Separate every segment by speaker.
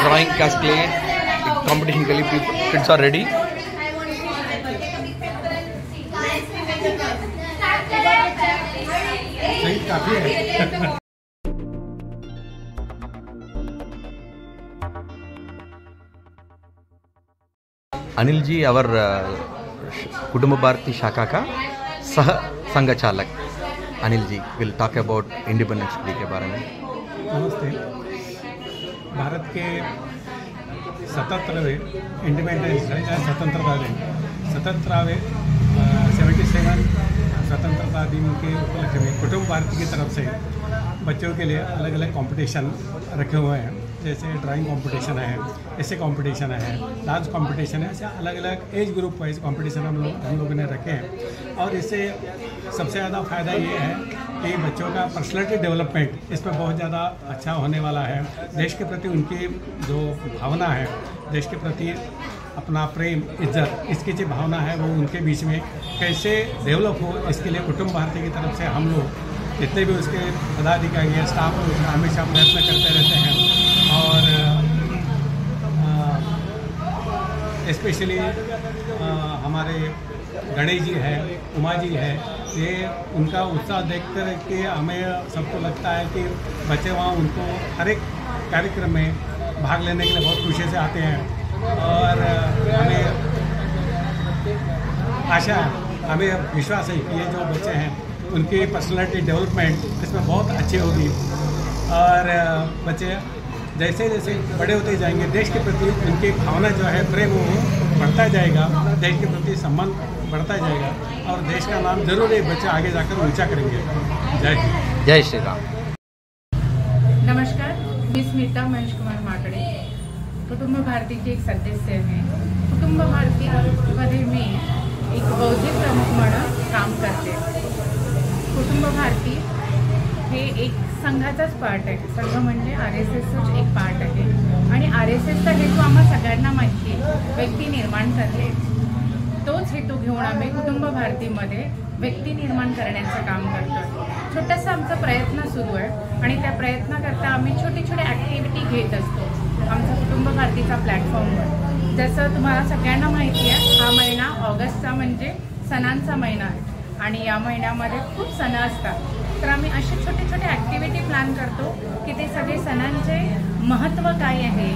Speaker 1: Drawing cascade competition के लिए kids are ready.
Speaker 2: काफी है।
Speaker 1: अनिल जी अवर कुटुंब भारती शाखा का सह संघ चालक Anil ji will talk about independence day के बारे में।
Speaker 2: नमस्ते। भारत के 77वें इंडिपेंडेंस डे या स्वतंत्रता दिन 77वें 77 स्वतंत्रता दिन के उपलक्ष्य में कुटुंब भारती की तरफ से बच्चों के लिए अलग अलग कंपटीशन रखे हुए हैं। जैसे ड्राइंग कंपटीशन है, ऐसे कंपटीशन है, डांस कंपटीशन है, ऐसे अलग अलग एज ग्रुप वाइज कंपटीशन हम लोगों ने रखे हैं। और इससे सबसे ज़्यादा फ़ायदा ये है कि बच्चों का पर्सनैलिटी डेवलपमेंट इसमें बहुत ज़्यादा अच्छा होने वाला है। देश के प्रति उनकी जो भावना है, देश के प्रति अपना प्रेम इज्जत, इसकी जो भावना है वो उनके बीच में कैसे डेवलप हो, इसके लिए कुटुंब भारती की तरफ से हम लोग जितने भी उसके पदाधिकारी हैं, स्टाफ है, उसमें हमेशा प्रयत्न करते रहते हैं। और स्पेशली हमारे गणेश जी है, उमा जी है, ये उनका उत्साह देख कर के हमें सबको लगता है कि बच्चे वहाँ उनको हर एक कार्यक्रम में भाग लेने के लिए बहुत खुशी से आते हैं। और हमें आशा है, हमें विश्वास है कि ये जो बच्चे हैं उनकी पर्सनैलिटी डेवलपमेंट इसमें बहुत अच्छी होगी। और बच्चे जैसे जैसे बड़े होते जाएंगे, देश के प्रति उनकी भावना जो है, प्रेम वो बढ़ता जाएगा, देश के प्रति सम्मान बढ़ता जाएगा और देश का नाम जरूर एक बच्चे आगे जाकर ऊंचा करेंगे। जय हिंद,
Speaker 1: जय श्री राम।
Speaker 3: नमस्कार, मी स्मिता महेश कुमार माकडे, कुटुंब भारतीचे एक सदस्य आहे। कुटुंब भारतीमध्ये मी एक बौद्धिक प्रमुख म्हणून काम करते। कुटुंब भारती हे एक संघाचाच पार्ट आहे। संघ म्हणजे RSSच एक पार्ट आहे आणि RSSचा हेतू आम्हा सगळ्यांना माहिती आहे, व्यक्ती निर्माण करणे। तोच हेतू घेऊन आम्ही कुटुंब भारतीमध्ये व्यक्ती निर्माण करण्याचं काम करतो। छोटासा आमचा प्रयत्न सुरू आहे आणि त्या प्रयत्नाकरता आम्ही छोटी छोटी ॲक्टिव्हिटी घेत असतो आमचा कुटुंब भारतीचा प्लॅटफॉर्मवर। जसं तुम्हाला सगळ्यांना माहिती आहे, हा महिना ऑगस्टचा म्हणजे सणांचा महिना आहे आणि या महिन्यामध्ये खूप सण असतात। तर आम्ही असे छोटे छोटे ॲक्टिव्हिटी प्लॅन करतो की ते सगळे सणांचे महत्त्व काय आहे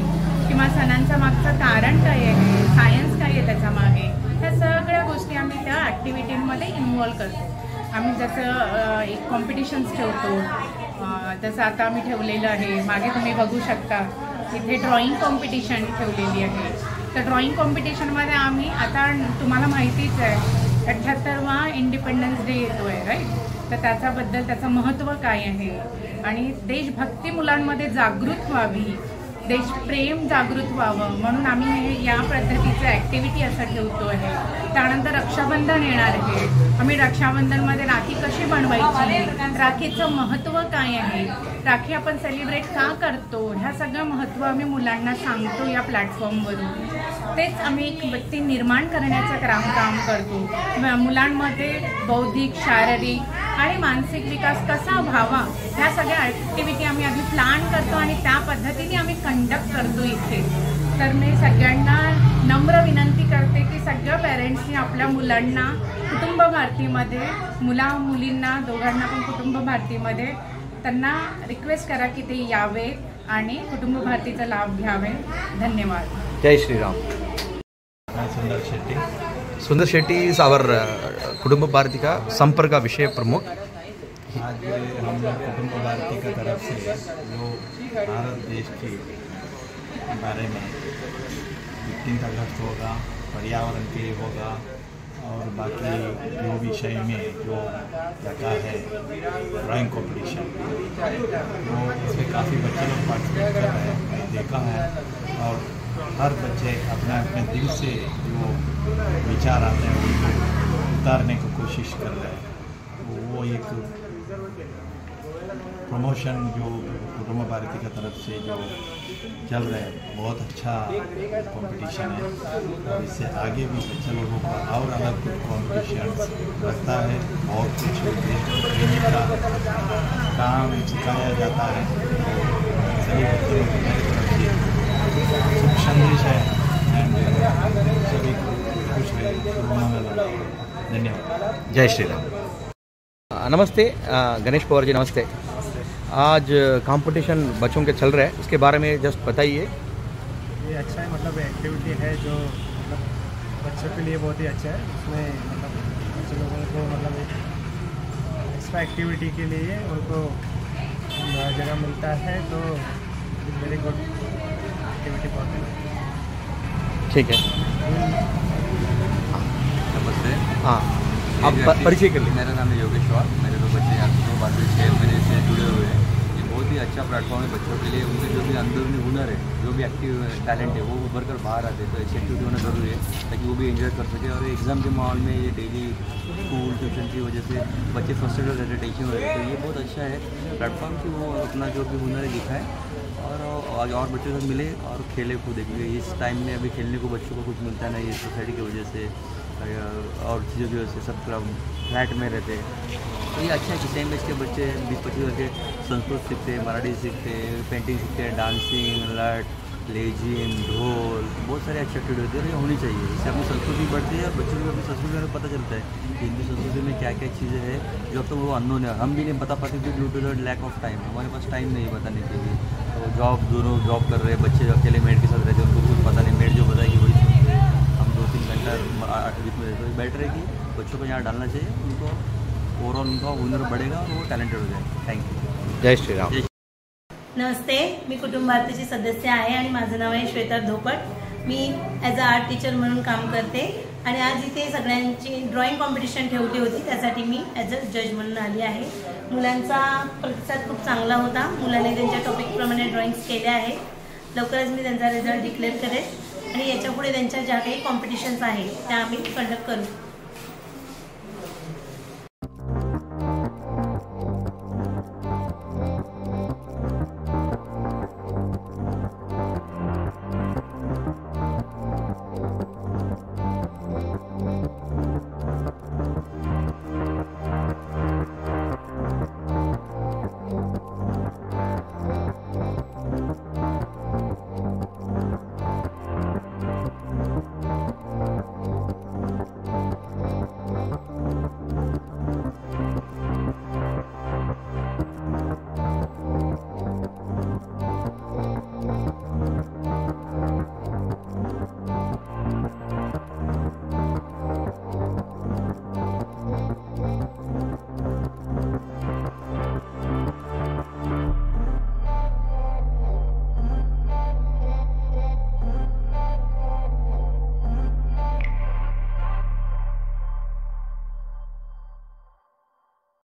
Speaker 3: किंवा सणांचा मागचं कारण काय आहे, सायन्स काय आहे त्याच्या मागे, ह्या सगळ्या गोष्टी आम्ही त्या ॲक्टिव्हिटींमध्ये इन्व्हॉल्व करतो। आम्ही जसं एक कॉम्पिटिशन्स ठेवतो, जसं आता आम्ही ठेवलेलं आहे, मागे तुम्ही बघू शकता इथे ड्रॉइंग कॉम्पिटिशन ठेवलेली आहे। तर ड्रॉइंग कॉम्पिटिशनमध्ये आम्ही आता तुम्हाला माहितीच आहे 78वा इंडिपेंडन्स डे येतो आहे, राईट? तर त्याच्याबद्दल त्याचं महत्त्व काय आहे आणि देशभक्ती मुलांमध्ये जागृत व्हावी, देशप्रेम जागृत व्हावं म्हणून आम्ही हे या पद्धतीचं ॲक्टिव्हिटी असं ठेवतो आहे। त्यानंतर रक्षाबंधन येणार आहे, आम्ही रक्षाबंधनमध्ये राखी कशी बनवायची, राखीचं महत्त्व काय आहे, राखी आपण सेलिब्रेट का करतो, ह्या सगळं महत्त्व आम्ही मुलांना सांगतो या प्लॅटफॉर्मवरून। तेच आम्ही एक व्यक्ती निर्माण करण्याचं काम करतो। मुलांमध्ये बौद्धिक, शारीरिक आणि मानसिक विकास कसा व्हावा ह्या सगळ्या ॲक्टिव्हिटी आम्ही आधी प्लॅन करतो आणि त्या पद्धतीने आम्ही कंडक्ट करतो इथे। तर मी सगळ्यांना नम्र विनंती करते की सगळ्या पेरेंट्सनी आपल्या मुलांना कुटुंब भारतीमध्ये, मुलींना दोघांना पण कुटुंब भारतीमध्ये त्यांना रिक्वेस्ट करा की ते यावे आणि कुटुंब भारतीचा लाभ घ्यावे। धन्यवाद।
Speaker 1: जय श्री राम।
Speaker 4: सुंदर शेट्टी।
Speaker 1: सुंदर शेट्टी इज आवर कुटुंब भारती का संपर्क विषय प्रमुख।
Speaker 4: आज हम कुटुंब भारती की तरफ से जो भारत देश के बारे में 15 अगस्त होगा, पर्यावरण के होगा और बाकी जो विषय में जो रखा है ड्राइंग कंपटीशन, वो इसमें काफ़ी बच्चे लोग पार्टिसिपेट कर रहे हैं, मैंने देखा है। और हर बच्चे अपने अपने दिल से जो विचार आते हैं उनको उतारने की कोशिश कर रहे हैं। वो एक प्रमोशन जो कुटुंब भारती की तरफ से जो चल रहा है बहुत अच्छा कंपटीशन है और इससे आगे भी बच्चे लोगों का और अलग कुछ कॉम्पिटिशन रखता है और कुछ देश को देने का काम सिखाया जाता है। सभी बच्चों को मेरी तरफ से शुभ संदेश है एंड सभी को खुश रहे, शुभकामनाएं बनाए। धन्यवाद।
Speaker 1: जय श्री राम। नमस्ते गणेश पवार जी, नमस्ते। आज कंपटीशन बच्चों के चल रहा है, उसके बारे में जस्ट बताइए।
Speaker 5: ये अच्छा है, मतलब एक्टिविटी है जो मतलब बच्चों के लिए बहुत ही अच्छा है। उसमें मतलब बच्चे लोगों को मतलब एक एक्स्ट्रा एक्टिविटी के लिए उनको जगह मिलता है, तो वेरी गुड एक्टिविटी बहुत है।
Speaker 1: ठीक है,
Speaker 6: नमस्ते।
Speaker 1: हाँ, आप परिचय कर लीजिए।
Speaker 6: मेरा नाम है योगेश्वर। मेरे 2 बच्चे यहाँ कुटुंब भारती 6 महीने से जुड़े हुए हैं। ये बहुत ही अच्छा प्लेटफॉर्म है बच्चों के लिए। उनके जो भी अंदरूनी हुनर है, जो भी एक्टिव टैलेंट है, वो उभर कर बाहर आते हैं। तो ऐसी एक्टिविटी होना ज़रूरी है ताकि वो भी एंजॉय कर सके। और एग्ज़ाम के माहौल में ये डेली स्कूल ट्यूशन की वजह से बच्चे फ्रस्ट्रेटेड रहते, टेंशन हो रहे हैं। तो ये बहुत अच्छा है प्लेटफॉर्म कि वो अपना जो भी हुनर है दिखाए और बच्चों से मिले और खेले कूदे। क्योंकि इस टाइम में अभी खेलने को बच्चों को कुछ मिलता नहीं है, सोसाइटी की वजह से और चीज़ों की वजह से सब फ्लैट में रहते हैं। तो ये अच्छा है कि सेम एज के बच्चे 20-25 वर्ष के संस्कृत सीखते हैं, मराठी सीखते हैं, पेंटिंग सीखते हैं, डांसिंग, लट, लेजिम, ढोल, बहुत सारे अच्छी एक्टिविटी होती है। ये होनी चाहिए, इससे अपनी संस्कृति बढ़ती है और बच्चों को अपनी संस्कृति में पता चलता है कि हिंदी संस्कृति में क्या क्या चीज़ें हैं जो अब तो वो अननोन है। हम भी नहीं बता पाते थे due to the lack of time. हमारे पास टाइम नहीं बताने के लिए। तो दोनों जॉब कर रहे हैं, बच्चे अकेले मेड के साथ रहते हैं, उनको कुछ पता नहीं, मेड जो बताएगी वही सुनते हैं। हम 2-3 घंटा बीच में रहते, बेटर है कि बच्चों को यहाँ डालना चाहिए। उनको ओवरऑल उनका हुनर बढ़ेगा और वो टॅलेंटेड हो जाए। थँक्यू।
Speaker 1: जय श्री राम।
Speaker 7: नमस्ते, मी कुटुंब भारतीची सदस्य आहे आणि माझं नाव आहे श्वेता धोपट। मी ॲज अ आर्ट टीचर म्हणून काम करते आणि आज इथे सगळ्यांची ड्रॉइंग कॉम्पिटिशन ठेवली होती, त्यासाठी मी ॲज अ जज म्हणून आली आहे। मुलांचा प्रतिसाद खूप चांगला होता। मुलांनी त्यांच्या टॉपिकप्रमाणे ड्रॉइंग्स केल्या आहेत। लवकरच मी त्यांचा रिझल्ट डिक्लेअर करेन आणि याच्यापुढे त्यांच्या ज्या काही कॉम्पिटिशन्स आहेत त्या आम्ही कंडक्ट करू।